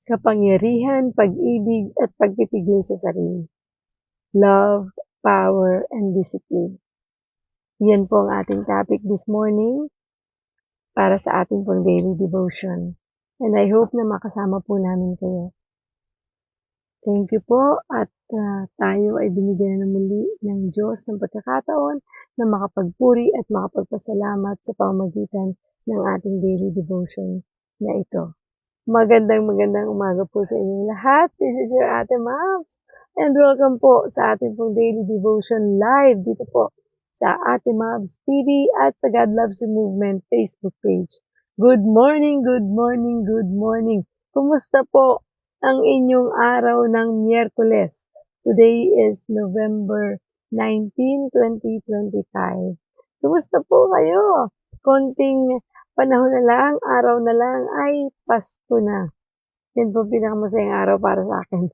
kapangyarihan, pag-ibig at pagpipigil sa sarili. Love, power, and discipline. Yan po ang ating topic this morning para sa ating pong daily devotion. And I hope na makasama po namin kayo. Thank you po at tayo ay binigyan na muli ng Diyos ng pagkakataon na makapagpuri at makapagpasalamat sa pamamagitan ng ating daily devotion na ito. Magandang umaga po sa inyong lahat. This is your Ate Mabs and welcome po sa ating pong daily devotion live dito po sa Ate Mabs TV at sa God Loves You Movement Facebook page. Good morning, good morning, good morning. Kumusta po ang inyong araw ng Miyerkules? Today is November 19, 2025. Kumusta po kayo? Konting panahon na lang, araw na lang, ay Pasko na. Yan po pinakamasayang araw para sa akin.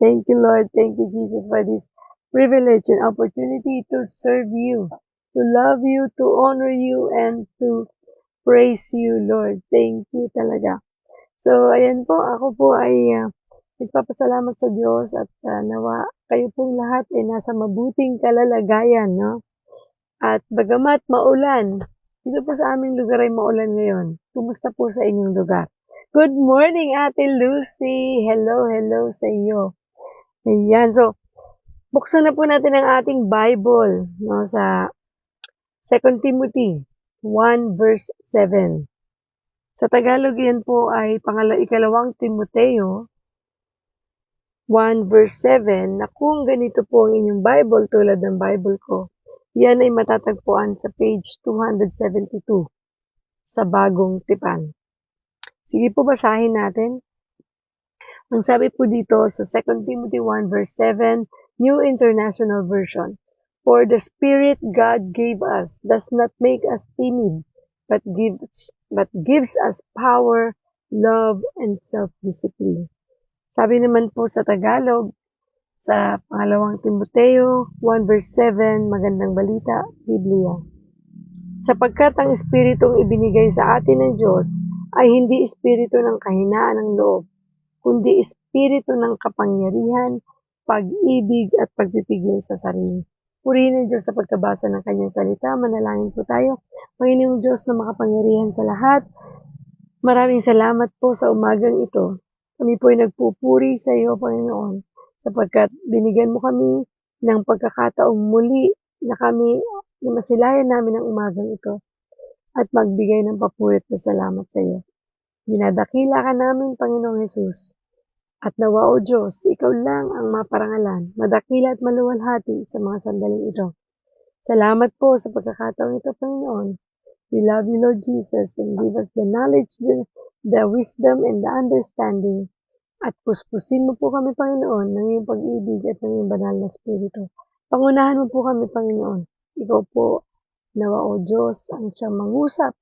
Thank you, Lord. Thank you, Jesus, for this privilege and opportunity to serve you, to love you, to honor you, and to praise you, Lord. Thank you talaga. So, ayan po, ako po ay nagpapasalamat sa Diyos at nawa kayo pong lahat ay nasa mabuting kalalagayan, no? At bagamat maulan, dito po sa aming lugar ay maulan ngayon. Kumusta po sa inyong lugar? Good morning, Ate Lucy. Hello, hello sa iyo. Ayan, so, buksan na po natin ang ating Bible, no, sa 2 Timothy 1 verse 7. Sa Tagalog yan po ay ikalawang Timoteo 1 verse 7 na kung ganito po ang inyong Bible tulad ng Bible ko, yan ay matatagpuan sa page 272 sa Bagong Tipan. Sige po, basahin natin. Ang sabi po dito sa 2 Timothy 1 verse 7, New International Version. For the Spirit God gave us does not make us timid, but gives us power, love, and self-discipline. Sabi naman po sa Tagalog, sa pangalawang Timoteo 1 verse 7, magandang balita, Biblia. Sapagkat ang Espiritong ibinigay sa atin ng Diyos ay hindi Espiritu ng kahinaan ng loob, kundi Espiritu ng kapangyarihan, pag-ibig at pagpipigil sa sarili. Purihin ng Diyos sa pagkabasa ng kanyang salita. Manalangin po tayo. Panginoong Diyos na makapangyarihan sa lahat, maraming salamat po sa umagang ito. Kami po ay nagpupuri sa iyo, Panginoon, sapagkat binigyan mo kami ng pagkakataong muli na masilayan namin ang umagang ito at magbigay ng papuri at pasalamat sa iyo. Dinadakila ka namin, Panginoong Hesus. At nawa, O Diyos, ikaw lang ang maparangalan, madakila at maluwalhati sa mga sandaling ito. Salamat po sa pagkakataong ito, Panginoon. We love you, Lord Jesus, and give us the knowledge, the wisdom, and the understanding. At puspusin mo po kami, Panginoon, ng iyong pag-ibig at ng iyong banal na Espiritu. Pangunahan mo po kami, Panginoon. Ikaw po, nawa, O Diyos, ang siyang mangusap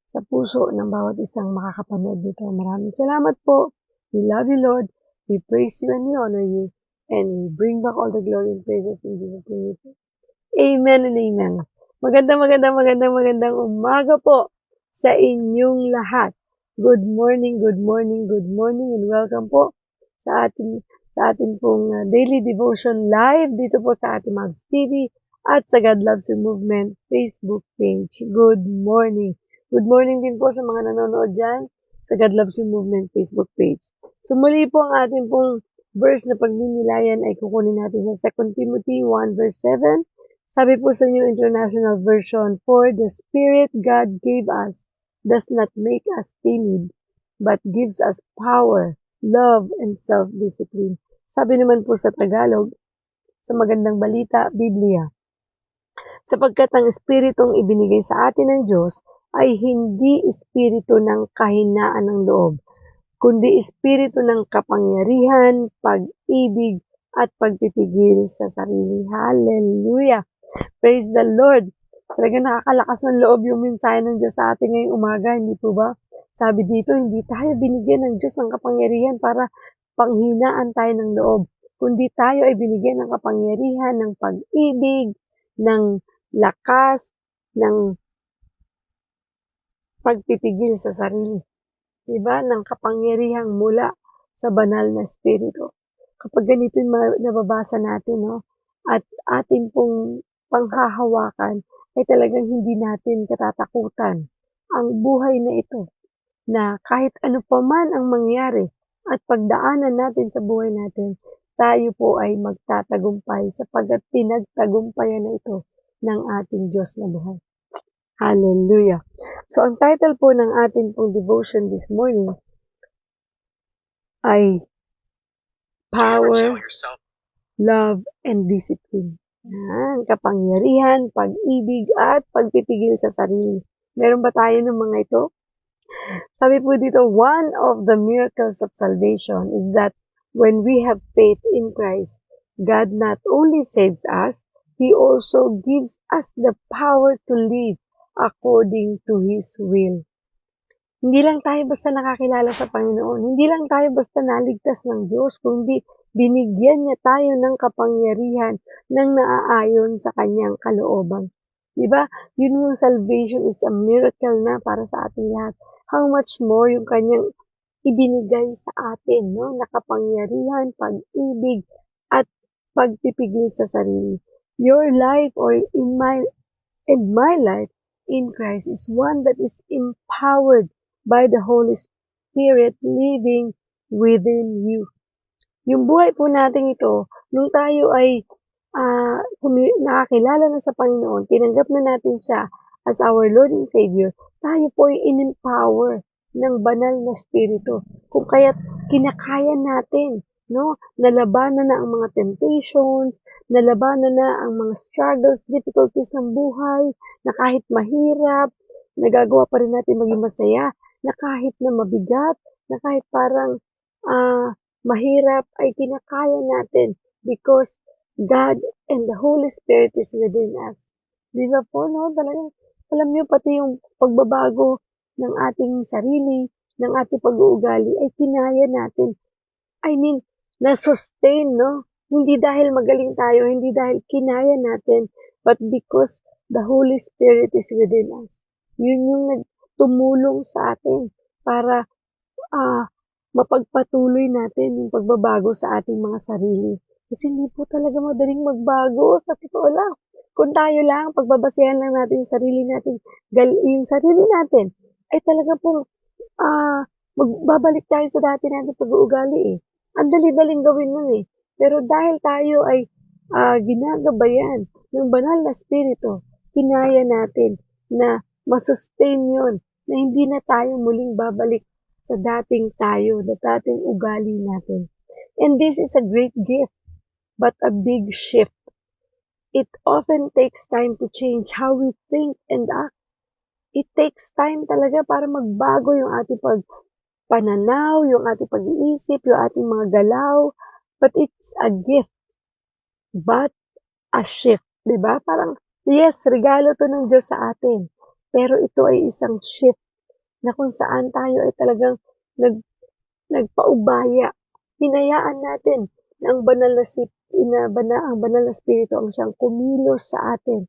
sa puso ng bawat isang makakapanood dito. Maraming salamat po. We love you, Lord. We praise you and we honor you. And we bring back all the glory and praises in Jesus' name. Amen and amen. Magandang umaga po sa inyong lahat. Good morning, good morning, good morning, and welcome po sa ating pong daily devotion live dito po sa ating Mabs TV at sa God Loves You Movement Facebook page. Good morning. Good morning din po sa mga nanonood dyan sa God Loves You Movement Facebook page. So muli po ang ating pong verse na pagninilayan ay kukunin natin sa 2 Timothy 1 verse 7. Sabi po sa New International Version, For the Spirit God gave us does not make us timid, but gives us power, love, and self-discipline. Sabi naman po sa Tagalog, sa magandang balita, Biblia. Sapagkat ang Espiritong ibinigay sa atin ng Diyos ay hindi Espiritu ng kahinaan ng loob, kundi Espiritu ng kapangyarihan, pag-ibig, at pagpipigil sa sarili. Hallelujah! Praise the Lord! Talaga nakakalakas ng loob yung mensahe ng Diyos sa atin ngayong umaga, hindi po ba? Sabi dito, hindi tayo binigyan ng Diyos ng kapangyarihan para panghinaan tayo ng loob, kundi tayo ay binigyan ng kapangyarihan, ng pag-ibig, ng lakas, ng pagpipigil sa sarili. diba, ng kapangyarihang mula sa banal na Espiritu. Kapag ganito yung nababasa natin, no, at atin pong panghahawakan, ay talagang hindi natin katatakutan ang buhay na ito, na kahit ano pa man ang mangyari at pagdaanan natin sa buhay natin, tayo po ay magtatagumpay sapagkat pinagtagumpayan na ito ng ating Diyos na buhay. Hallelujah! So, ang title po ng ating pong devotion this morning ay Power, Love, and Discipline. Yan, kapangyarihan, pag-ibig, at pagpipigil sa sarili. Meron ba tayo ng mga ito? Sabi po dito, one of the miracles of salvation is that when we have faith in Christ, God not only saves us, He also gives us the power to live according to His will. Hindi lang tayo basta nakakilala sa Panginoon, hindi lang tayo basta naligtas ng Diyos, kundi binigyan niya tayo ng kapangyarihan ng naaayon sa kanyang kalooban. Diba? Yun yung salvation is a miracle na para sa ating lahat. How much more yung kanyang ibinigay sa atin, no? Nakapangyarihan, pag-ibig, at pagpipigil sa sarili. Your life or in my life in Christ is one that is empowered by the Holy Spirit living within you. Yung buhay po natin ito, nung tayo ay nakakilala na sa Panginoon, tinanggap na natin siya as our Lord and Savior, tayo po ay in-empower ng banal na Espiritu. Kung kaya't kinakaya natin, no? Nalabanan na ang mga temptations, nalabanan na ang mga struggles, difficulties ng buhay, na kahit mahirap, nagagawa pa rin natin maging masaya, na kahit na mabigat, na kahit parang mahirap, ay kinakaya natin because God and the Holy Spirit is within us. Di ba po, no? Talagang, alam niyo, pati yung pagbabago ng ating sarili, ng ating pag-uugali, ay kinaya natin. I mean, na-sustain, no? Hindi dahil magaling tayo, hindi dahil kinaya natin, but because the Holy Spirit is within us. Yun yung tumulong sa atin para mapagpatuloy natin yung pagbabago sa ating mga sarili. Kasi hindi po talaga madaling magbago, sa totoo lang. Kung tayo lang, pagbabasehan lang natin yung sarili natin, ay talaga pong magbabalik tayo sa dati natin pag-uugali eh. Ang dali-daling gawin nun eh. Pero dahil tayo ay ginagabayan ng banal na Espiritu, kinaya natin na masustain yun, na hindi na tayo muling babalik sa dating tayo, na dating ugali natin. And this is a great gift, but a big shift. It often takes time to change how we think and act. It takes time talaga para magbago yung ating pananaw, yung ating pag-iisip, yung ating mga galaw. But it's a gift, but a shift. Diba? Parang, yes, regalo to ng Diyos sa atin. Pero ito ay isang shift na kung saan tayo ay talagang nagpaubaya. Hinayaan natin na ang banal na Espiritu ang siyang kumilos sa atin,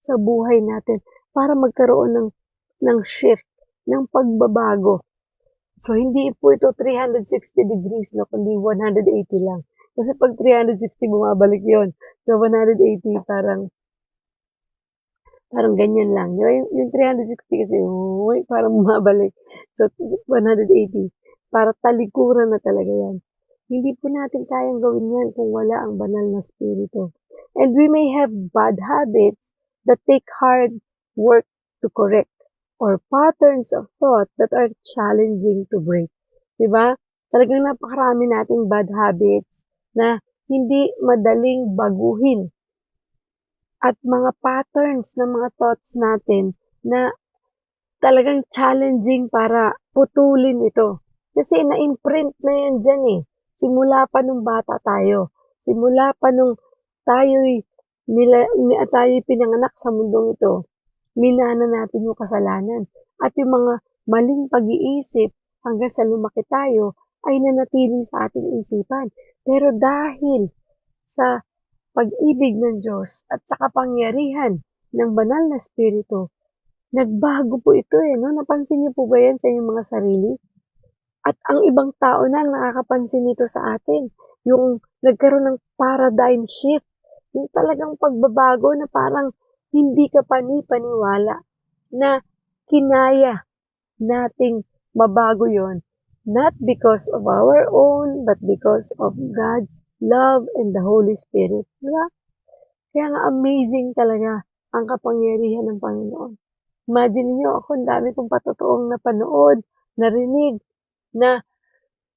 sa buhay natin, para magkaroon ng shift, ng pagbabago. So, hindi po ito 360 degrees, no, kundi 180 lang. Kasi pag 360, bumabalik yon. So, 180, parang ganyan lang. Yung 360 kasi, parang bumabalik. So, 180. Para talikuran na talaga yan. Hindi po natin kayang gawin yan kung wala ang banal na Espiritu. And we may have bad habits that take hard work to correct, or patterns of thought that are challenging to break. Diba? Talagang napakarami nating bad habits na hindi madaling baguhin. At mga patterns ng mga thoughts natin na talagang challenging para putulin ito. Kasi na-imprint na yan dyan eh. Simula pa nung bata tayo. Simula pa nung tayo'y pinanganak sa mundong ito, minana natin yung kasalanan. At yung mga maling pag-iisip hanggang sa lumaki tayo ay nanatili sa ating isipan. Pero dahil sa pag-ibig ng Diyos at sa kapangyarihan ng banal na Espiritu, nagbago po ito eh. No? Napansin niyo po ba yan sa inyong mga sarili? At ang ibang tao na ang nakakapansin nito sa atin, yung nagkaroon ng paradigm shift, yung talagang pagbabago na parang hindi ka pani-paniwala na kinaya nating mabago yon. Not because of our own, but because of God's love and the Holy Spirit. Diba? Kaya nga amazing talaga ang kapangyarihan ng Panginoon. Imagine niyo ako, ang dami kong patotoong napanood, narinig, na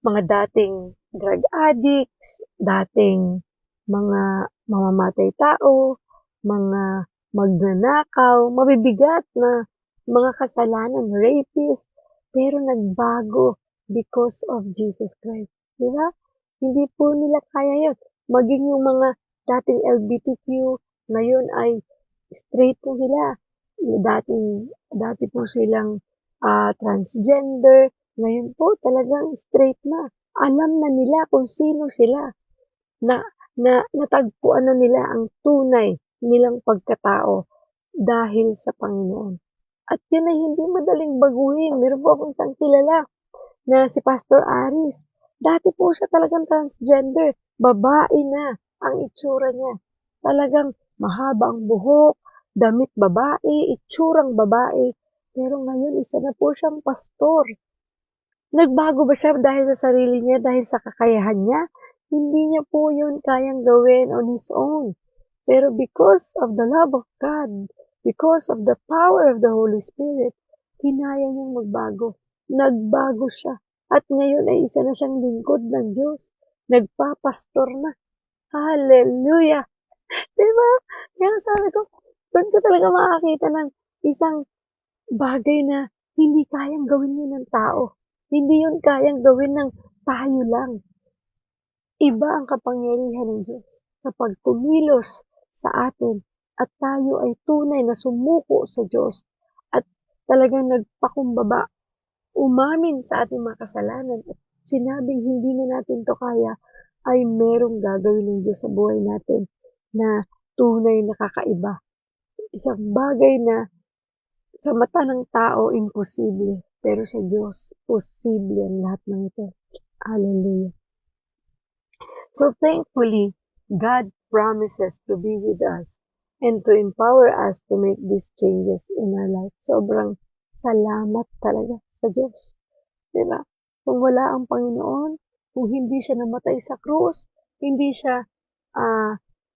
mga dating drug addicts, dating mga mamamatay tao, mga magnanakaw, mabibigat na mga kasalanan, rapist, pero nagbago because of Jesus Christ. Di ba? Hindi po nila kaya yun. Maging yung mga dating LGBTQ, ngayon ay straight na sila. Dati po silang transgender, ngayon po talagang straight na. Alam na nila kung sino sila. Na, natagpuan na nila ang tunay nilang pagkatao dahil sa Panginoon. At yun ay hindi madaling baguhin. Meron po akong isang kilala na si Pastor Aris. Dati po siya talagang transgender. Babae na ang itsura niya. Talagang mahaba ang buhok, damit babae, itsurang babae. Pero ngayon, isa na po siyang pastor. Nagbago ba siya dahil sa sarili niya, dahil sa kakayahan niya? Hindi niya po yun kayang gawin on his own. Pero because of the love of God, because of the power of the Holy Spirit, kinaya niyang magbago. Nagbago siya. At ngayon ay isa na siyang lingkod ng Diyos. Nagpapastor na. Hallelujah! Diba? Kaya sabi ko, doon ko talaga makakita ng isang bagay na hindi kayang gawin yun ng tao. Hindi yun kayang gawin ng tayo lang. Iba ang kapangyarihan ng Diyos kapag kumilos sa atin at tayo ay tunay na sumuko sa Diyos at talagang nagpakumbaba, umamin sa ating mga kasalanan at sinabing hindi na natin to kaya, ay merong gagawin ng Diyos sa buhay natin na tunay na kakaiba. Isang bagay na sa mata ng tao imposible, pero sa Diyos posible ang lahat ng ito. Hallelujah. So thankfully, God promises to be with us and to empower us to make these changes in our life. Sobrang salamat talaga sa Diyos. Diba? Kung wala ang Panginoon, kung hindi siya namatay sa krus, hindi siya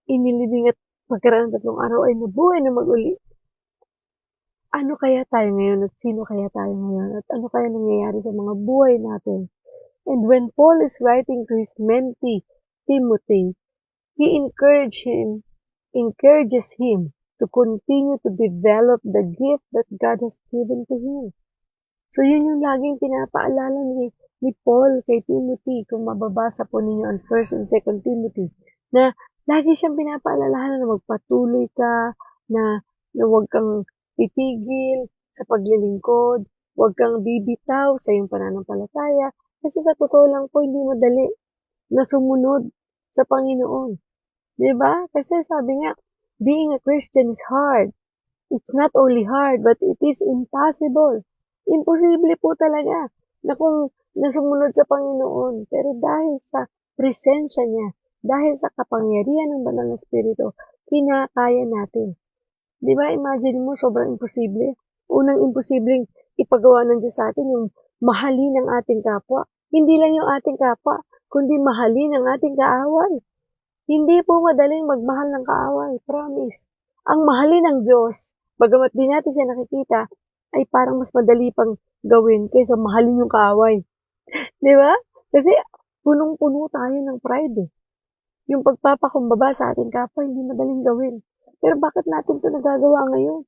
inilibing at pagkaraan ng 3 araw ay nabuhay na mag-uli, ano kaya tayo ngayon at sino kaya tayo ngayon at ano kaya nangyayari sa mga buhay natin? And when Paul is writing to his mentee, Timothy, he encourages him to continue to develop the gift that God has given to him. So yun yung laging pinapaalala ni Paul kay Timothy, kung mababasa po ninyo ang 1 and 2 Timothy, na lagi siyang pinapaalala na magpatuloy ka, na huwag kang titigil sa paglilingkod, huwag kang bibitaw sa iyong pananampalataya, kasi sa totoo lang po, hindi madali na sumunod sa Panginoon. Diba? Kasi sabi nga, being a Christian is hard. It's not only hard, but it is impossible. Imposible po talaga na kung nasumunod sa Panginoon. Pero dahil sa presensya niya, dahil sa kapangyarihan ng Banal na Espiritu, kinakaya natin. Di ba? Imagine mo, sobrang imposible. Unang imposibleng ipagawa ng Diyos sa atin, yung mahalin ang ating kapwa. Hindi lang yung ating kapwa, kundi mahalin ang ating kaaway. Hindi po madaling magmahal ng kaaway, promise. Ang mahalin ng Diyos, bagamat di natin siya nakikita, ay parang mas madali pang gawin kaysa mahalin yung kaaway. Di ba? Kasi punong-puno tayo ng pride eh. Yung pagpapakumbaba sa ating kapwa, hindi madaling gawin. Pero bakit natin ito nagagawa ngayon?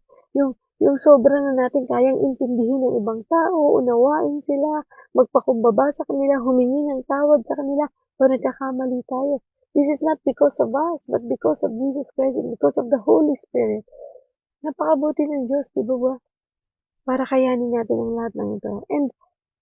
Yung sobra na natin kayang intindihin ng ibang tao, unawain sila, magpakumbaba sa kanila, humingi ng tawad sa kanila, pag nagkakamali tayo. This is not because of us, but because of Jesus Christ and because of the Holy Spirit. Napakabuti ng Diyos, di ba ba? Para kayanin natin ang lahat ng ito. And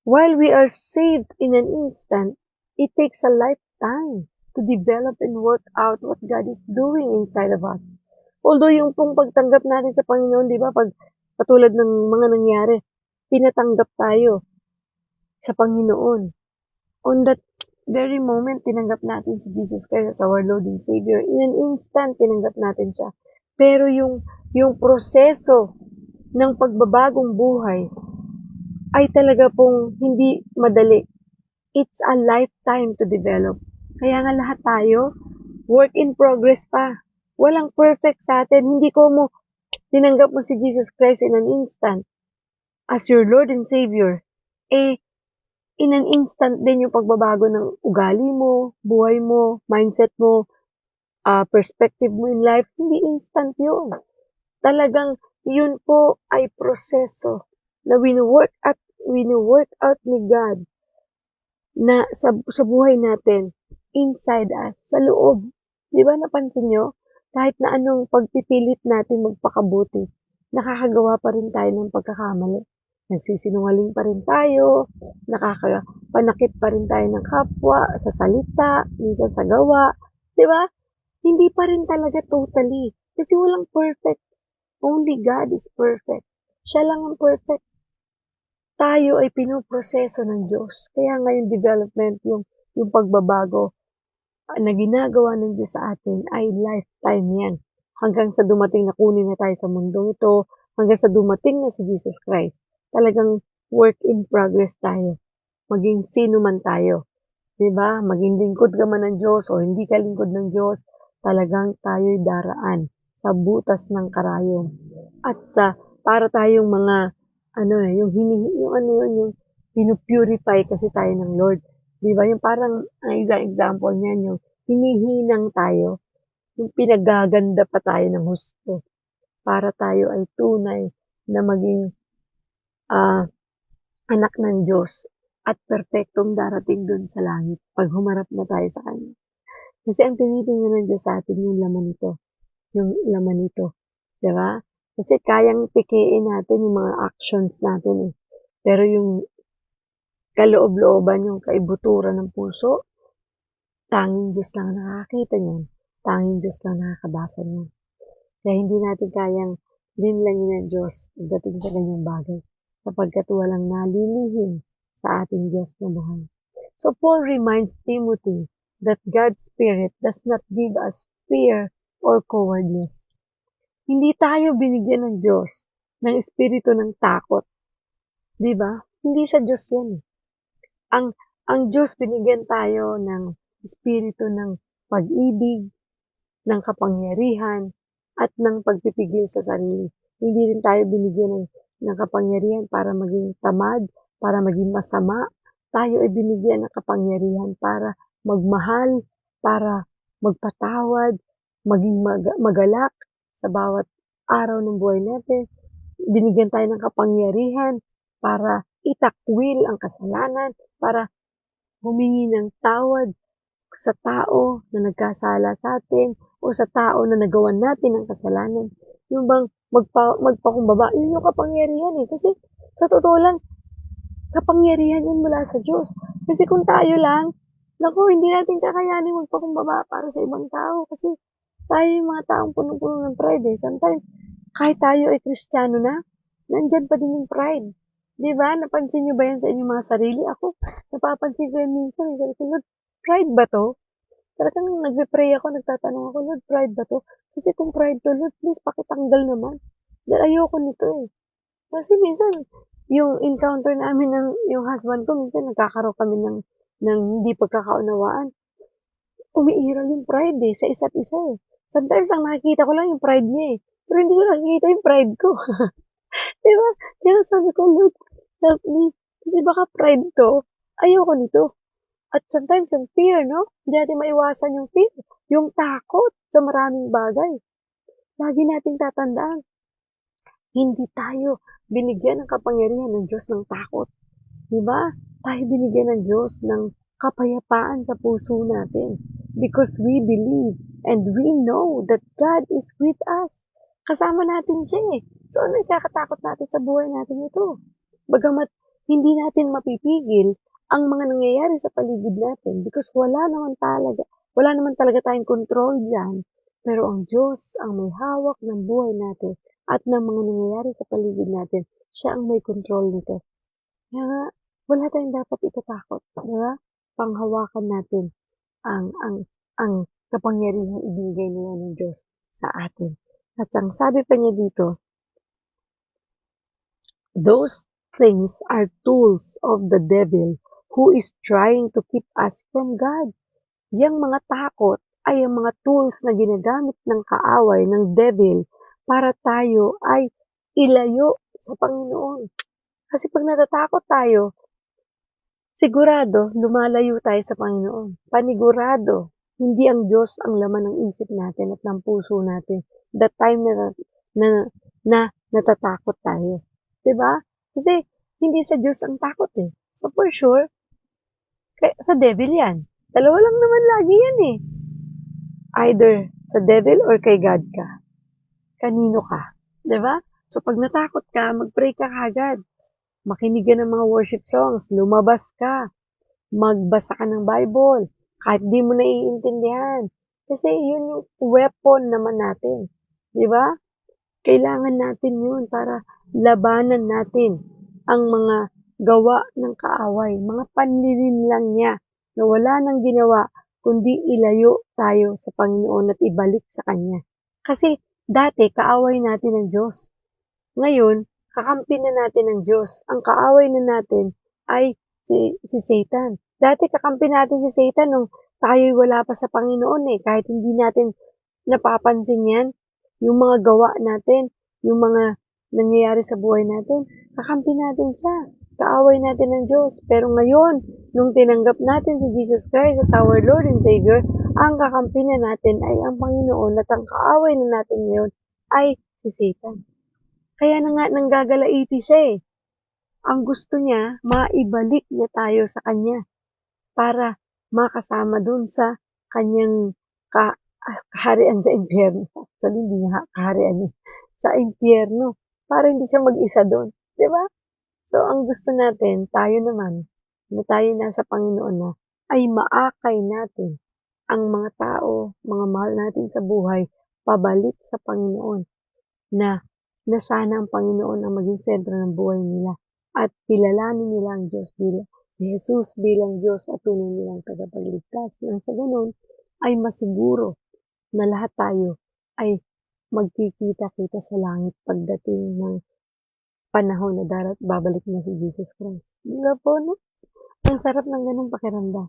while we are saved in an instant, it takes a lifetime to develop and work out what God is doing inside of us. Although yung pong pagtanggap natin sa Panginoon, di ba, pag katulad ng mga nangyari, pinatanggap tayo. sa Panginoon. On that very moment, tinanggap natin si Jesus Christ as our Lord and Savior. In an instant, tinanggap natin siya. Pero yung proseso ng pagbabagong buhay ay talaga pong hindi madali. It's a lifetime to develop. Kaya nga lahat tayo, work in progress pa. Walang perfect sa atin. Hindi ko mo tinanggap mo si Jesus Christ in an instant as your Lord and Savior. In an instant din yung pagbabago ng ugali mo, buhay mo, mindset mo, perspective mo in life. Hindi instant yun. Talagang yun po ay proseso na wino-work out ni God na sa buhay natin, inside us, sa loob. Di ba napansin nyo? Kahit na anong pagpipilit natin magpakabuti, nakakagawa pa rin tayo ng pagkakamali. Nagsisinungaling pa rin tayo, nakakapanakit pa rin tayo ng kapwa, sa salita, minsan sa gawa. Di ba? Hindi pa rin talaga totally. Kasi walang perfect. Only God is perfect. Siya lang ang perfect. Tayo ay pinoproseso ng Diyos. Kaya nga yung development, yung pagbabago na ginagawa ng Diyos sa atin ay lifetime yan. Hanggang sa dumating na kunin na tayo sa mundong ito, hanggang sa dumating na si Jesus Christ. Talagang work in progress tayo. Maging sino man tayo. Diba? Maging lingkod ka man ng Diyos o hindi ka lingkod ng Diyos, talagang tayo'y daraan sa butas ng karayom. At para tayong mga yung pinupurify kasi tayo ng Lord. Di ba? Yung parang, ang example niyan, yung hinihinang tayo, yung pinagaganda pa tayo ng husto, para tayo ay tunay na maging anak ng Diyos at perpektong darating dun sa langit pag humarap na tayo sa Kanya. Kasi ang tinitingnan ng Diyos sa atin yung laman nito. Di ba? Kasi kayang pikiin natin yung mga actions natin eh. Pero yung kaloob-looban, yung kaibuturan ng puso, tanging Diyos lang nakakita niyan. Tanging Diyos lang nakakabasa niyan. Kaya hindi natin kayang linlangin ng Diyos pagdating sa ganyang bagay, sapagkat walang nalilihim sa ating Diyos na buhay. So Paul reminds Timothy that God's Spirit does not give us fear or cowardness. Hindi tayo binigyan ng Diyos ng espiritu ng takot. Di ba? Hindi sa Diyos yan. Ang Diyos binigyan tayo ng espiritu ng pag-ibig, ng kapangyarihan, at ng pagpipigil sa sarili. Hindi rin tayo binigyan ng kapangyarihan para maging tamad, para maging masama. Tayo ay binigyan ng kapangyarihan para magmahal, para magpatawad, maging magalak sa bawat araw ng buhay natin. Binigyan tayo ng kapangyarihan para itakwil ang kasalanan, para humingi ng tawad sa tao na nagkasala sa atin o sa tao na nagawa natin ng kasalanan. Yung bang magpakumbaba, yun yung kapangyarihan eh. Kasi sa totoo lang, kapangyarihan yun mula sa Diyos. Kasi kung tayo lang, naku, hindi natin kakayanin magpakumbaba para sa ibang tao. Kasi tayo yung mga taong punong-puno ng pride eh. Sometimes, kahit tayo ay Kristiyano na, nandyan pa din yung pride. Diba? Napansin nyo ba yan sa inyong mga sarili? Ako, napapansin ko yan minsan. Lord, pride ba to? Talagang nagpe-pray ako, nagtatanong ako, Lord, pride ba to? Kasi kung pride to, Lord, please, pakitanggal naman. Dahil ayoko nito eh. Kasi minsan, yung encounter namin yung husband ko, minsan nagkakaroon kami ng hindi pagkakaunawaan. Umiiral yung pride eh, sa isa't isa eh. Sometimes, ang nakikita ko lang yung pride niya eh. Pero hindi ko nakikita yung pride ko. Diba? Kaya sabi ko, Lord, help me. Kasi baka pride to, ayoko nito. At sometimes yung fear, no? Hindi natin maiwasan yung fear. Yung takot sa maraming bagay. Lagi nating tatandaan. Hindi tayo binigyan ng kapangyarihan ng Diyos ng takot. Diba? Tayo binigyan ng Diyos ng kapayapaan sa puso natin. Because we believe and we know that God is with us. Kasama natin siya eh. So ano ikakatakot natin sa buhay natin ito? Bagamat hindi natin mapipigil ang mga nangyayari sa paligid natin because wala naman talaga tayong control diyan. Pero ang Diyos ang may hawak ng buhay natin at ng mga nangyayari sa paligid natin. Siya ang may control nito. Kaya nga, wala tayong dapat itatakot, di ba? Panghawakan natin ang kapangyarihang ibigay nila ng Diyos sa atin. At ang sabi pa niya dito, those things are tools of the devil who is trying to keep us from God. Yang mga takot ay ang mga tools na ginagamit ng kaaway, ng devil, para tayo ay ilayo sa Panginoon. Kasi pag natatakot tayo, sigurado lumalayo tayo sa Panginoon. Panigurado, hindi ang Diyos ang laman ng isip natin at ng puso natin. That time na natatakot tayo. Diba? Kasi hindi sa Diyos ang takot eh. So for sure, sa devil yan. Dalawa lang naman lagi yan eh. Either sa devil or kay God ka. Kanino ka? Diba? So pag natakot ka, mag-pray ka kagad. Makinig ka ng mga worship songs. Lumabas ka. Magbasa ka ng Bible. Kahit di mo naiintindihan. Kasi yun yung weapon naman natin. Diba? Kailangan natin yun para labanan natin ang mga gawa ng kaaway. Mga panlilin lang niya na wala nang ginawa kundi ilayo tayo sa Panginoon at ibalik sa Kanya. Kasi dati kaaway natin ang Diyos. Ngayon, kakampi na natin ang Diyos. Ang kaaway na natin ay si Satan. Dati kakampi natin si Satan nung tayo'y wala pa sa Panginoon eh. Kahit hindi natin napapansin yan, yung mga gawa natin, yung mga nangyayari sa buhay natin, kakampi natin siya. Kaaway natin ng Diyos. Pero ngayon, nung tinanggap natin si Jesus Christ as our Lord and Savior, ang kakampi na natin ay ang Panginoon at ang kaaway na natin ngayon ay si Satan. Kaya na nga nanggagalaiti siya eh. Ang gusto niya, maibalik niya tayo sa Kanya para makasama dun sa Kanyang kaharian sa impyerno. Actually, hindi niya kaharian eh. Sa impyerno. Para hindi siya mag-isa doon. Diba? So, ang gusto natin, tayo naman, na tayo nasa Panginoon na, ay maakay natin ang mga tao, mga mahal natin sa buhay, pabalik sa Panginoon, na sana ang Panginoon ang maging sentro ng buhay nila at kilalanin nila ang Diyos bilang si Jesus bilang Diyos at tunay nilang tagapagligtas. Nang sa ganun, ay masiguro na lahat tayo ay magkikita-kita sa langit pagdating ng panahon na babalik na si Jesus Christ. Diba po, no? Ang sarap ng ganung pakiramdam.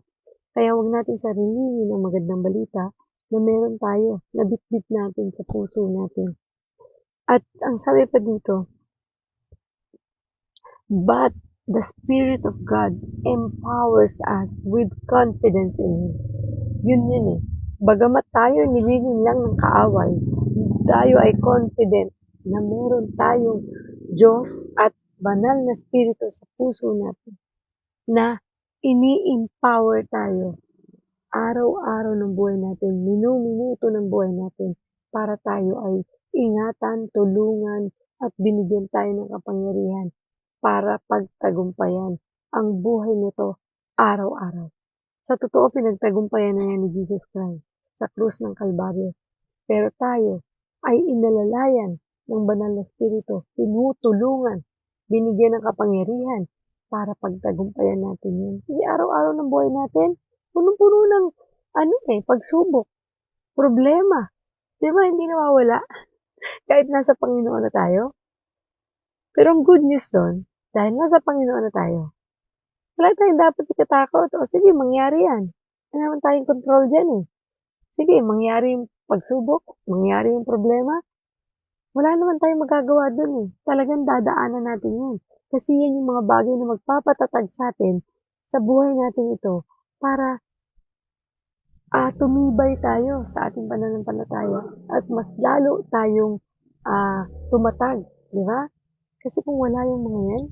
Kaya huwag natin sarilinin ang magandang balita na meron tayo, na bitbit natin sa puso natin. At ang sabi pa dito, but the Spirit of God empowers us with confidence in Him. Yun eh. Bagamat tayo nililin lang ng kaaway, tayo ay confident na meron tayong Diyos at banal na Espiritu sa puso natin na ini-empower tayo araw-araw ng buhay natin, minuto ng buhay natin para tayo ay ingatan, tulungan at binigyan tayo ng kapangyarihan para pagtagumpayan ang buhay nito araw-araw. Sa totoo, pinagtagumpayan na yan ni Jesus Christ sa krus ng Kalbaryo. Pero tayo ay inalalayan ng banal na Espiritu, tinutulungan, binigyan ng kapangyarihan para pagtagumpayan natin yun. Kasi araw-araw ng buhay natin, punong-puno ng pagsubok, problema. Diba, hindi nawawala kahit nasa Panginoon na tayo. Pero ang good news doon, dahil nasa Panginoon na tayo, wala tayong dapat ikatakot. O sige, mangyari yan. Wala naman tayong control dyan eh. Sige, mangyari yung pagsubok, mangyari yung problema. Wala naman tayong magagawa doon eh. Talagang dadaanan natin yan. Kasi yan yung mga bagay na magpapatatag sa atin sa buhay natin ito para tumibay tayo sa ating pananampalataya at mas lalo tayong tumatag, di ba? Kasi kung wala yung mga yan,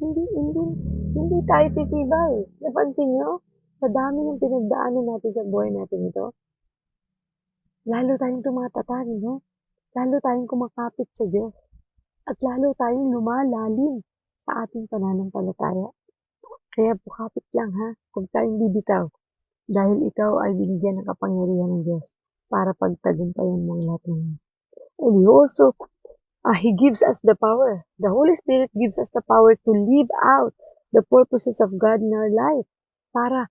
hindi tayo titibay. Napansin nyo? Sa dami ng pinagdaanan natin sa buhay natin ito, lalo tayong tumatatag, no? Lalo tayong kumakapit sa Diyos. At lalo tayong lumalalim sa ating pananampalataya. Kaya bukapit lang ha, huwag tayong bibitaw. Dahil ikaw ay binigyan ng kapangyarihan ng Diyos para pagtagumpayan mo ang lahat ng yan. And He gives us the power. The Holy Spirit gives us the power to live out the purposes of God in our life para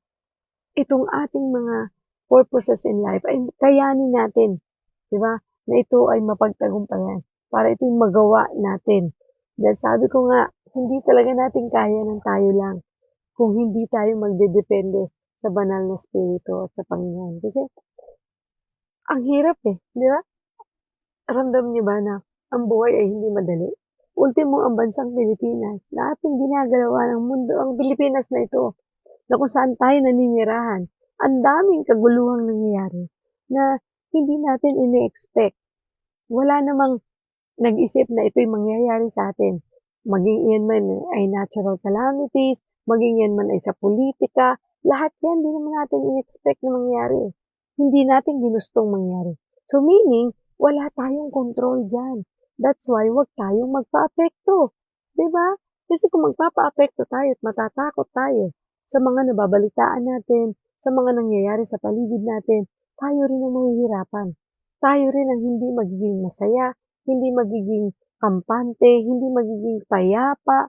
itong ating mga purposes in life ay kayanin natin, di ba? Na ito ay mapagtagumpayan para ito'y magawa natin. Dahil sabi ko nga, hindi talaga natin kaya ng tayo lang kung hindi tayo magdedepende sa banal na spirito at sa Panginoon. Kasi ang hirap di ba? Ramdam niyo ba na ang buhay ay hindi madali? Ultimo ang bansang Pilipinas, na ating ginagalawa ng mundo ang Pilipinas na ito, na kung saan tayo naninirahan. Ang daming kaguluhang nangyayari na hindi natin ini-expect. Wala namang nag-isip na ito'y mangyayari sa atin. Maging iyan man ay natural calamities, maging yan man ay sa politika, lahat yan, hindi naman natin in-expect na mangyari. Hindi natin ginustong mangyari. So meaning, wala tayong control dyan. That's why wag tayong magpa-apekto. Diba? Kasi kung magpapa-apekto tayo at matatakot tayo sa mga nababalitaan natin, sa mga nangyayari sa paligid natin, tayo rin ang mahihirapan. Tayo rin ang hindi magiging masaya, hindi magiging kampante, hindi magiging payapa,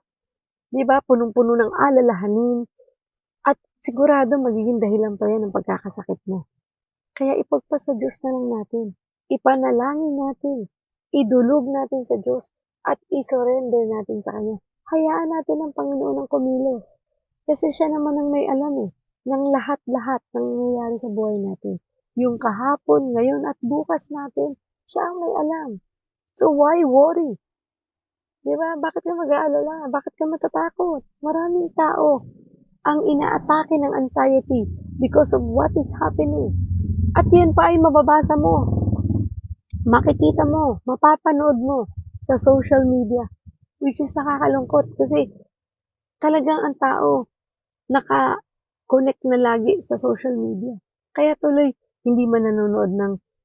di ba? Punong-puno ng alalahanin, at sigurado magiging dahilan pa yan ng pagkakasakit mo. Kaya ipagpasa Diyos na lang natin, ipanalangin natin, idulog natin sa Diyos, at isurrender natin sa Kanya. Hayaan natin ang Panginoon ang kumilos. Kasi siya naman ang may alam ng lahat-lahat ng nangyayari sa buhay natin. Yung kahapon, ngayon, at bukas natin, siya ang may alam. So why worry? Diba? Bakit ka mag-aalala? Bakit ka matatakot? Maraming tao ang inaatake ng anxiety because of what is happening. At yan pa ay mababasa mo, makikita mo, mapapanood mo sa social media, which is nakakalungkot kasi talagang ang tao naka-connect na lagi sa social media. Kaya tuloy, hindi man nanonood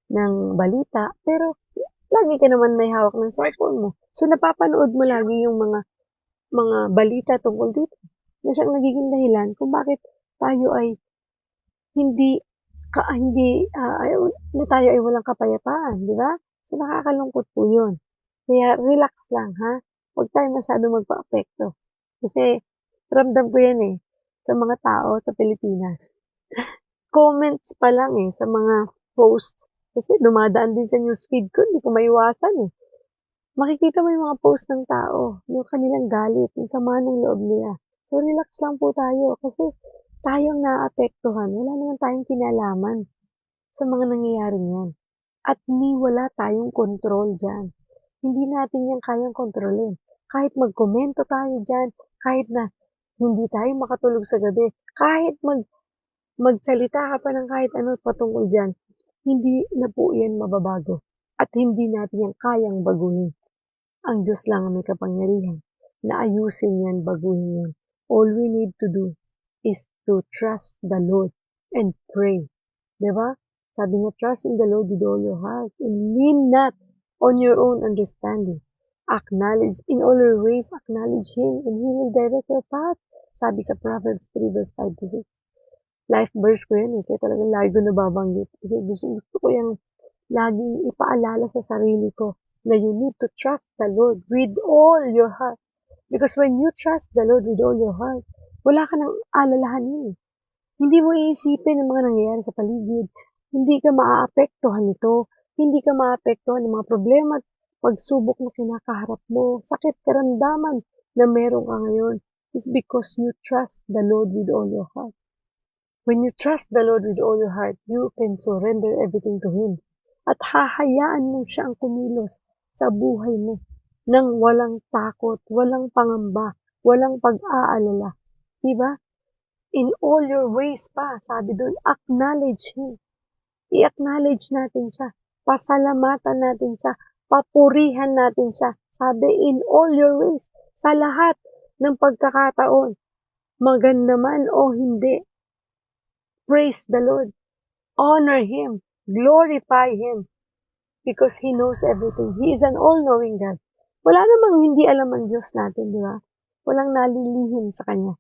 ng balita, pero lagi ka naman may hawak ng cellphone mo. So, napapanood mo lagi yung mga balita tungkol dito na siyang nagiging dahilan kung bakit tayo ay hindi na tayo ay walang kapayapaan, di ba? So, nakakalungkot po yun. Kaya, relax lang, ha? Huwag tayo masyado magpa-apekto. Kasi, ramdam ko yan sa mga tao sa Pilipinas. Comments pa lang sa mga posts. Kasi dumadaan din sa newsfeed ko, hindi ko maiwasan Makikita mo yung mga post ng tao, yung kanilang galit, yung sama ng loob nila. So, relax lang po tayo kasi tayong naapektuhan. Wala naman tayong kinalaman sa mga nangyayari yan. At wala tayong control dyan. Hindi natin yan kayang kontrolin. Kahit magkomento tayo dyan, kahit na hindi tayo makatulog sa gabi, kahit magsalita ka pa ng kahit ano patungkol dyan, hindi na po yan mababago. At hindi natin yan kayang baguhin. Ang Diyos lang ang may kapangyarihan na ayusin yan, baguhin yan. All we need to do is to trust the Lord and pray. Diba? Sabi nga, trust in the Lord with all your heart and lean not on your own understanding. Acknowledge, in all your ways, acknowledge Him and He will direct your path. Sabi sa Proverbs 3 verse 5 to 6. Life verse ko yan kaya talagang lagi ko nababanggit. Kasi gusto ko yung laging ipaalala sa sarili ko na you need to trust the Lord with all your heart. Because when you trust the Lord with all your heart, wala ka nang alalahanin. Hindi mo iisipin ang mga nangyayari sa paligid. Hindi ka maaapektuhan nito. Hindi ka maaapektuhan ng mga problema at pagsubok na kinakaharap mo. Sakit, karamdaman na meron ka ngayon is because you trust the Lord with all your heart. When you trust the Lord with all your heart, you can surrender everything to Him. At hahayaan mo siya ang kumilos sa buhay mo nang walang takot, walang pangamba, walang pag-aalala. Diba? In all your ways pa, sabi doon, acknowledge Him. I-acknowledge natin siya. Pasalamatan natin siya. Papurihan natin siya. Sabi, in all your ways. Sa lahat ng pagkakataon. Maganda man o hindi. Praise the Lord. Honor Him. Glorify Him. Because He knows everything. He is an all-knowing God. Wala namang hindi alam ang Diyos natin, di ba? Walang nalilihim sa Kanya.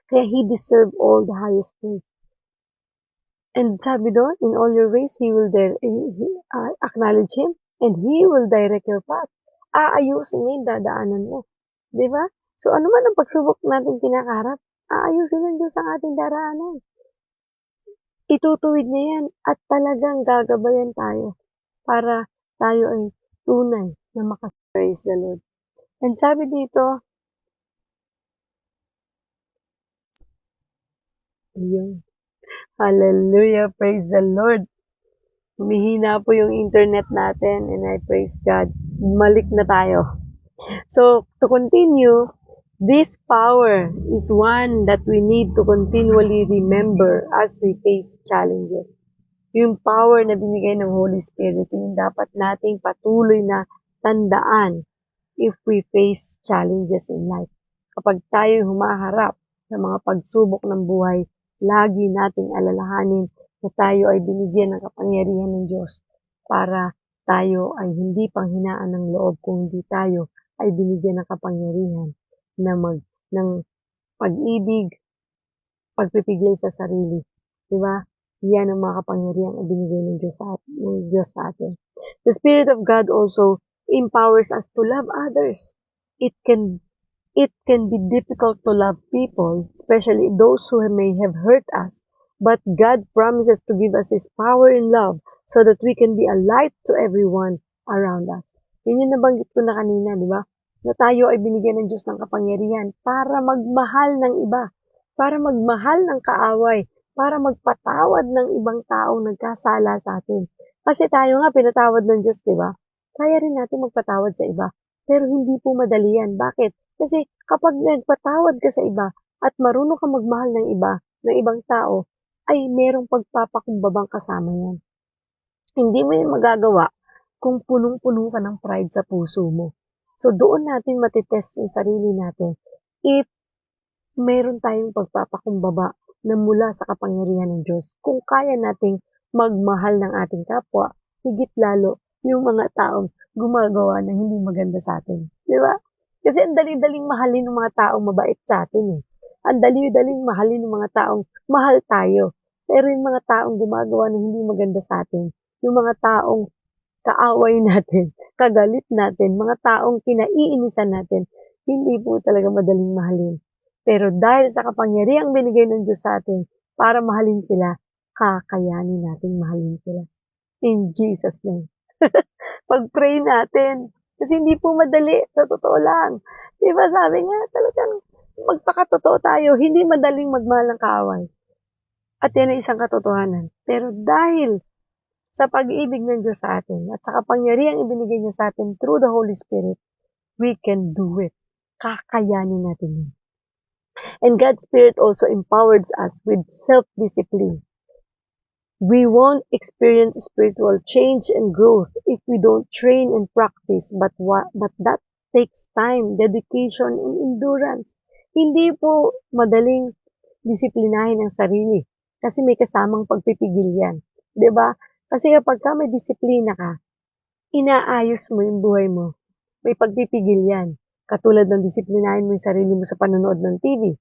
Kaya He deserves all the highest praise. And sabi doon, in all your ways, He will acknowledge Him and He will direct your path. Aayusin niya yung dadaanan mo. Di ba? So, ano man ang pagsubok natin kinakaharap, aayusin ng Diyos ang ating daraanan. Itutuwid niya yan at talagang gagabayan tayo para tayo ay tunay na praise the Lord. And sabi dito, yun, hallelujah, praise the Lord. Humihina po yung internet natin and I praise God. Malik na tayo. So, to continue, this power is one that we need to continually remember as we face challenges. Yung power na binigay ng Holy Spirit, yung dapat nating patuloy na tandaan if we face challenges in life. Kapag tayo humaharap sa mga pagsubok ng buhay, lagi nating alalahanin na tayo ay binigyan ng kapangyarihan ng Diyos para tayo ay hindi panghinaan ng loob kung hindi tayo ay binigyan ng kapangyarihan ng pag-ibig, pagpipigil sa sarili. Diba? Yan ang mga kapangyarihan na binigay ng Diyos sa atin. The Spirit of God also empowers us to love others. It can be difficult to love people, especially those who may have hurt us. But God promises to give us His power in love so that we can be a light to everyone around us. Yun yung nabanggit ko na kanina, di ba? Na tayo ay binigyan ng Diyos ng kapangyarihan para magmahal ng iba, para magmahal ng kaaway, para magpatawad ng ibang taong nagkasala sa atin. Kasi tayo nga pinatawad ng Diyos, di ba? Kaya rin natin magpatawad sa iba. Pero hindi po madali yan. Bakit? Kasi kapag nagpatawad ka sa iba at marunong ka magmahal ng iba, ng ibang tao, ay merong pagpapakumbabang kasama yan. Hindi mo yan magagawa kung punong-puno ka ng pride sa puso mo. So doon natin matitest yung sarili natin if meron tayong pagpapakumbaba na mula sa kapangyarihan ng Diyos. Kung kaya nating magmahal ng ating kapwa, higit lalo yung mga taong gumagawa ng hindi maganda sa atin. Di ba? Kasi ang dali-daling mahalin ng mga taong mabait sa atin eh. Ang dali-daling mahalin ng mga taong mahal tayo. Pero yung mga taong gumagawa ng hindi maganda sa atin, yung mga taong kaaway natin, kagalit natin, mga taong kinaiinisan natin, hindi po talaga madaling mahalin. Pero dahil sa kapangyarihang binigay ng Diyos sa atin para mahalin sila, kakayanin natin mahalin sila. In Jesus' name. Pag-pray natin. Kasi hindi po madali. Sa totoo lang. Diba sabi nga, talagang magpakatotoo tayo. Hindi madaling magmahal ng kaaway. At yan ay isang katotohanan. Pero dahil sa pag-ibig ng Diyos sa atin at sa kapangyarihang ibinigay niya sa atin through the Holy Spirit, we can do it. Kakayanin natin yun. And God's Spirit also empowers us with self-discipline. We won't experience spiritual change and growth if we don't train and practice, but that takes time, dedication, and endurance. Hindi po madaling disiplinahin ang sarili kasi may kasamang pagpipigil yan. 'Di ba? Kasi kapag ka may disiplina ka, inaayos mo yung buhay mo. May pagpipigil yan. Katulad ng disiplinahin mo yung sarili mo sa panonood ng TV.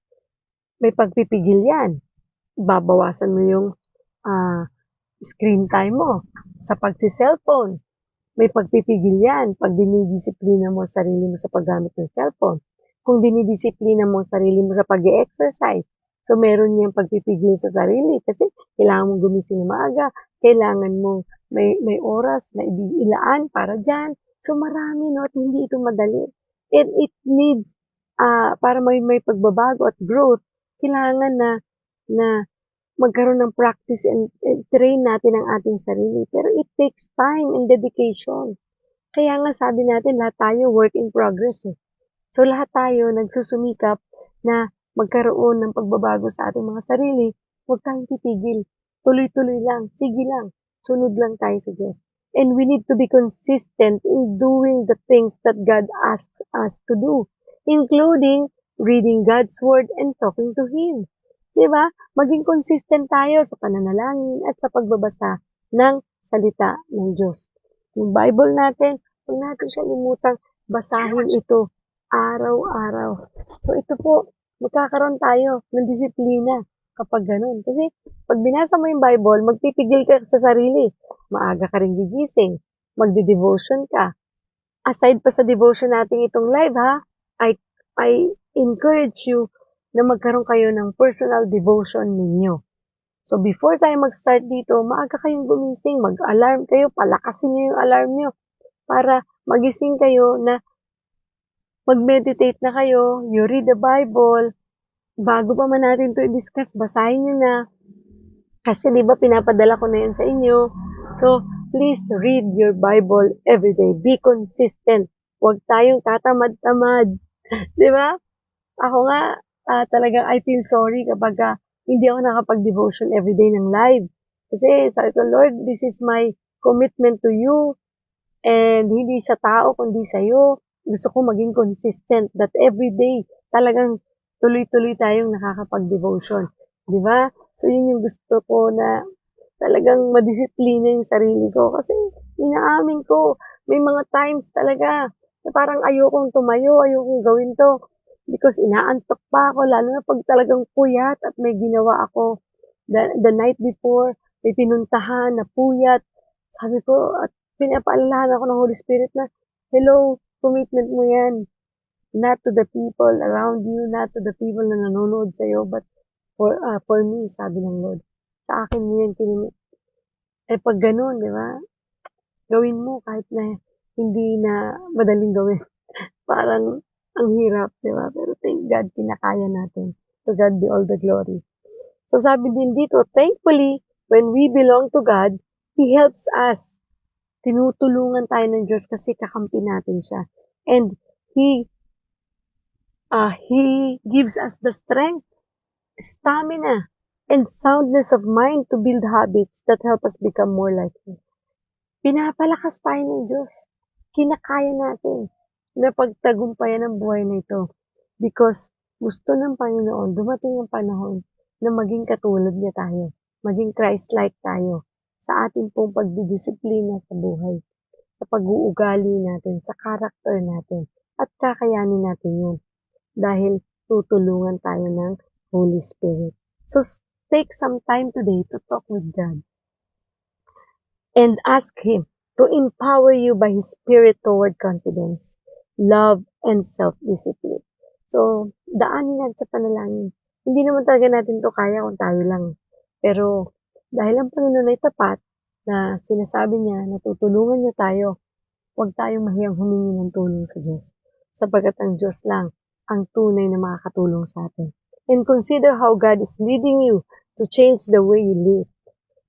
May pagpipigil yan. Babawasan mo yung screen time mo sa pagsi-cellphone. May pagpipigil yan pag dinidisiplina mo ang sarili mo sa paggamit ng cellphone. Kung dinidisiplina mo ang sarili mo sa pag-exercise, so meron niyang pagpipigil sa sarili kasi kailangan mong gumising na maaga, kailangan mong may oras na ilaan para dyan. So marami, no, at hindi ito madali. And it needs, para may pagbabago at growth, kailangan na magkaroon ng practice and train natin ang ating sarili. Pero it takes time and dedication. Kaya nga sabi natin, lahat tayo work in progress eh. So lahat tayo nagsusumikap na magkaroon ng pagbabago sa ating mga sarili. Huwag tayong titigil. Tuloy-tuloy lang. Sige lang. Sunod lang tayo sa Diyos. And we need to be consistent in doing the things that God asks us to do, including reading God's Word and talking to Him. Diba? Maging consistent tayo sa pananalangin at sa pagbabasa ng salita ng Diyos. Yung Bible natin, huwag natin siya limutang basahin ito araw-araw. So ito po, magkakaroon tayo ng disiplina kapag ganun. Kasi pag binasa mo yung Bible, magpipigil ka sa sarili. Maaga ka rin gigising. Magde-devotion ka. Aside pa sa devotion natin itong live ha, ay I encourage you na magkaroon kayo ng personal devotion ninyo. So, before tayo mag-start dito, maaga kayong gumising, mag-alarm kayo, palakasin nyo yung alarm nyo para magising kayo na mag-meditate na kayo, you read the Bible, bago pa man natin to i-discuss, basahin nyo na. Kasi di ba pinapadala ko na yan sa inyo. So, please read your Bible every day. Be consistent. Huwag tayong tatamad-tamad. Di ba? Ako nga, talagang I feel sorry kapag hindi ako nakapag-devotion every day ng live. Kasi sabi ko, Lord, this is my commitment to you. And hindi sa tao, kundi sa iyo. Gusto ko maging consistent that every day talagang tuloy-tuloy tayong nakakapag-devotion. Di ba? So, yun yung gusto ko na talagang madisiplina yung sarili ko. Kasi, inaamin ko, may mga times talaga na parang ayokong tumayo, ayokong gawin to. Because inaantok pa ako, lalo na pag talagang puyat at may ginawa ako the night before, may pinuntahan na puyat. Sabi ko, at pinapaalalahan ako ng Holy Spirit na, hello, commitment mo yan. Not to the people around you, not to the people na nanonood sa'yo, but for me, sabi ng Lord, sa akin mo yan kinimit. Eh, pag ganun, di ba? Gawin mo kahit na hindi na madaling gawin. Parang ang hirap, di ba? Pero thank God, pinakaya natin. To God be all the glory. So, sabi din dito, thankfully, when we belong to God, He helps us. Tinutulungan tayo ng Diyos kasi kakampi natin siya. And He gives us the strength, stamina, and soundness of mind to build habits that help us become more like Him. Pinapalakas tayo ng Diyos. Kinakaya natin na pagtagumpayan ang buhay na ito because gusto ng Panginoon, dumating ang panahon na maging katulad niya tayo, maging Christ-like tayo sa ating pong pagdidisiplina sa buhay, sa pag-uugali natin, sa karakter natin, at kakayanin natin yun dahil tutulungan tayo ng Holy Spirit. So, take some time today to talk with God and ask Him to empower you by His Spirit toward confidence, love, and self-discipline. So, daanin natin sa panalangin. Hindi naman talaga natin to kaya kung tayo lang. Pero, dahil ang Panginoon ay tapat na sinasabi niya na tutulungan niya tayo, huwag tayong mahiyang humingi ng tulong sa Diyos. Sapagkat ang Diyos lang ang tunay na makakatulong sa atin. And consider how God is leading you to change the way you live.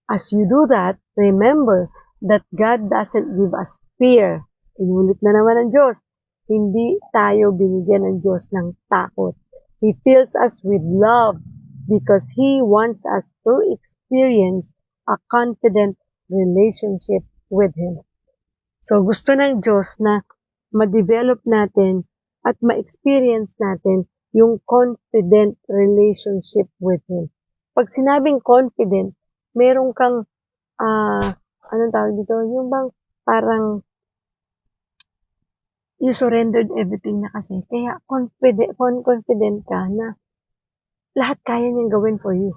As you do that, remember that God doesn't give us fear. Inulit na naman ng Diyos. Hindi tayo binigyan ng Diyos ng takot. He fills us with love because He wants us to experience a confident relationship with Him. So, gusto ng Diyos na ma-develop natin at ma-experience natin yung confident relationship with Him. Pag sinabing confident, meron kang, anong tawag dito? Yung bang parang you surrendered everything na kasi. Kaya confident ka na lahat kaya niyang gawin for you.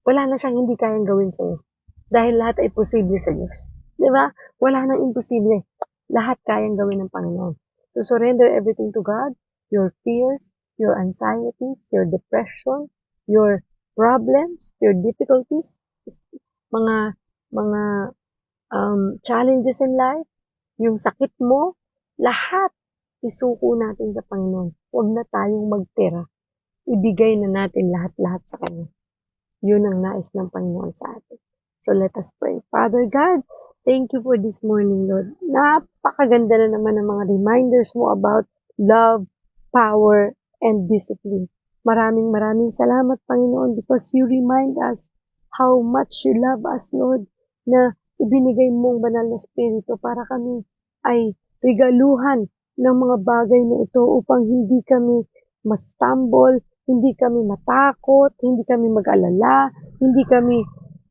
Wala na siyang hindi kayang gawin sa'yo. Dahil lahat ay posible sa Diyos. Di ba? Wala nang imposible. Lahat kayang gawin ng Panginoon. So surrender everything to God, your fears, your anxieties, your depression, your problems, your difficulties, mga challenges in life, yung sakit mo, lahat isuko natin sa Panginoon. Huwag na tayong magtira. Ibigay na natin lahat-lahat sa Kanya. Yun ang nais ng Panginoon sa atin. So let us pray. Father God, thank you for this morning, Lord. Napakaganda na naman ng mga reminders mo about love, power, and discipline. Maraming salamat, Panginoon, because you remind us how much you love us, Lord, na ibinigay mong banal na spirito para kami ay regaluhan ng mga bagay na ito upang hindi kami ma-stumble, hindi kami matakot, hindi kami mag-alala, hindi kami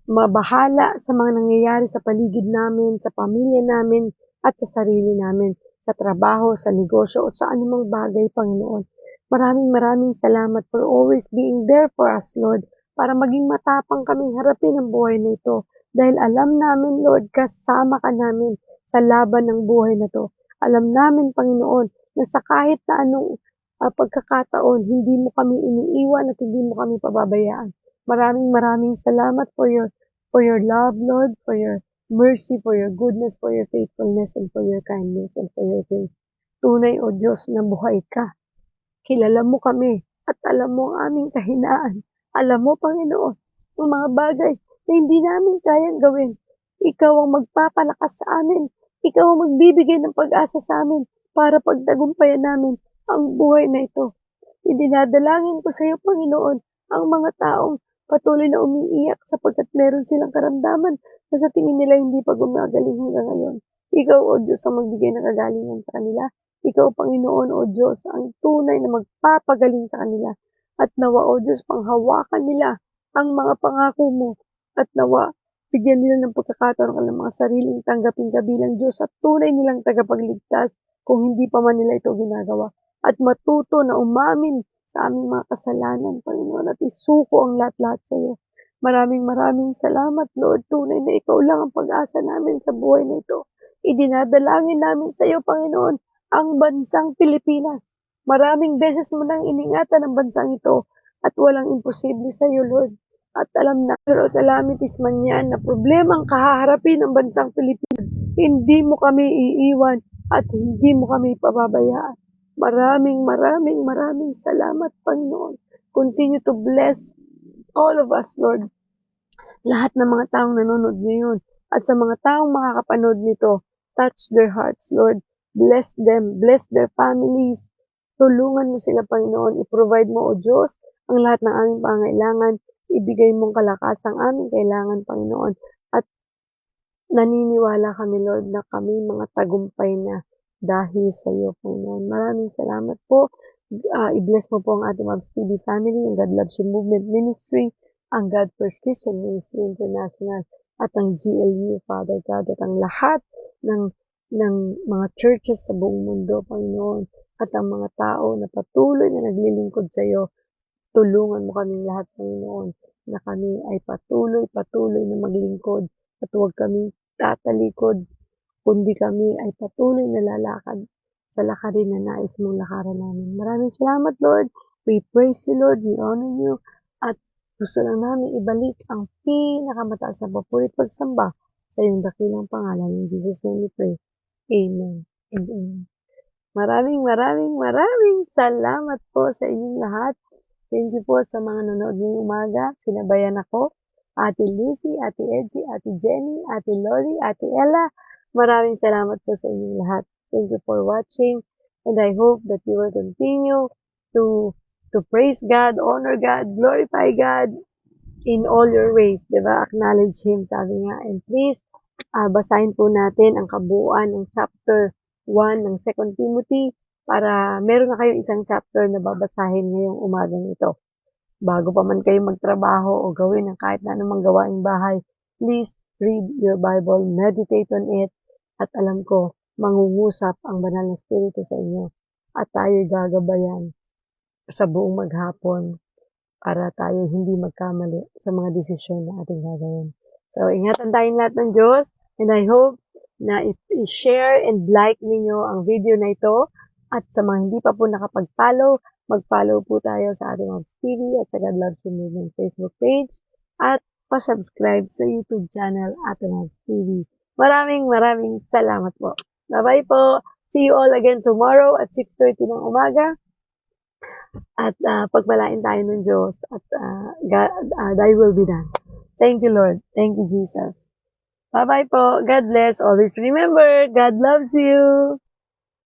mabahala sa mga nangyayari sa paligid namin, sa pamilya namin, at sa sarili namin, sa trabaho, sa negosyo, o sa anumang bagay, Panginoon. Maraming salamat for always being there for us, Lord, para maging matapang kaming harapin ang buhay na ito. Dahil alam namin, Lord, kasama ka namin sa laban ng buhay na to. Alam namin, Panginoon, na sa kahit na anong pagkakataon. Hindi mo kami iniiwan at hindi mo kami pababayaan. Maraming salamat for your love, Lord, for your mercy, for your goodness, for your faithfulness, and for your kindness, and for your grace. Tunay, O Diyos, na buhay ka. Kilala mo kami at alam mo ang aming kahinaan. Alam mo, Panginoon, ang mga bagay na hindi namin kayang gawin. Ikaw ang magpapalakas sa amin. Ikaw ang magbibigay ng pag-asa sa amin para pagtagumpayan namin ang buhay na ito. Idinadalangin ko sa iyo, Panginoon, ang mga taong patuloy na umiiyak sapagkat meron silang karamdaman na sa tingin nila hindi pa gumagaling hanggang ngayon. Ikaw, O Diyos, ang magbigay ng kagalingan sa kanila. Ikaw, Panginoon, O Diyos, ang tunay na magpapagaling sa kanila. At nawa, O Diyos, panghawakan nila ang mga pangako mo. At nawa, bigyan nila ng pagkakataon ng mga sariling tanggapin ka bilang Diyos at tunay nilang tagapagligtas kung hindi pa man nila ito ginagawa. At matuto na umamin sa aming mga kasalanan, Panginoon, at isuko ang lahat-lahat sa iyo. Maraming salamat, Lord. Tunay na ikaw lang ang pag-asa namin sa buhay na ito. Idinadalangin namin sa iyo, Panginoon, ang bansang Pilipinas. Maraming beses mo nang iningatan ang bansang ito at walang imposible sa iyo, Lord. At alam na, pero calamities man yan na problemang kahaharapin ng bansang Pilipinas, hindi mo kami iiwan at hindi mo kami pababayaan. Maraming salamat, Panginoon. Continue to bless all of us, Lord. Lahat ng mga taong nanonood ngayon at sa mga taong makakapanood nito, touch their hearts, Lord. Bless them, bless their families. Tulungan mo sila, Panginoon. I-provide mo, O Diyos, ang lahat ng aming pangailangan. Ibigay mong kalakasang aming kailangan, Panginoon. At naniniwala kami, Lord, na kami mga tagumpay na dahil sa iyo, Panginoon. Maraming salamat po. I-bless mo po ang ating Moms TV family, ang God Loves You Movement Ministry, ang God First Christian Ministry International, at ang GLU, Father God, at ang lahat ng mga churches sa buong mundo, Panginoon, at ang mga tao na patuloy na naglilingkod sa iyo. Tulungan mo kaming lahat, Panginoon, na kami ay patuloy na maglingkod at huwag kami tatalikod, kundi kami ay patuloy na lalakad sa lakarin na nais mong lakaran namin. Maraming salamat, Lord. We praise you, Lord. We honor you. At gusto lang namin ibalik ang pinakamataas na papurit pagsamba sa iyong dakilang pangalan. In Jesus' name we pray. Amen and amen. Maraming salamat po sa inyong lahat. Thank you po sa mga nanonood ngayong umaga. Sinabayan ako, Ate Lucy, Ate Edgy, Ate Jenny, Ate Lori, Ate Ella. Maraming salamat po sa inyong lahat. Thank you for watching, and I hope that you will continue to praise God, honor God, glorify God in all your ways, diba? Acknowledge Him, sabi nga. And please, basahin po natin ang kabuuan ng chapter 1 ng 2 Timothy para meron na kayong isang chapter na babasahin ngayong umagang ito. Bago pa man kayo magtrabaho o gawin ang kahit na anumang gawaing bahay, please read your Bible, meditate on it, at alam ko, mangungusap ang banal na Espiritu sa inyo at tayo'y gagabayan sa buong maghapon para tayo hindi magkamali sa mga desisyon na ating gagawin. So, ingatan tayong lahat ng Diyos, and I hope na i-share and like ninyo ang video na ito. At sa mga hindi pa po nakapag-follow, mag-follow po tayo sa ating Moms TV at sa God Loves You Movement Facebook page at pa-subscribe sa YouTube channel ating Moms TV. Maraming salamat po. Bye-bye po. See you all again tomorrow at 6:30 ng umaga. At pagpalain tayo ng Diyos at thy will be done. Thank you, Lord. Thank you, Jesus. Bye-bye po. God bless. Always remember, God loves you.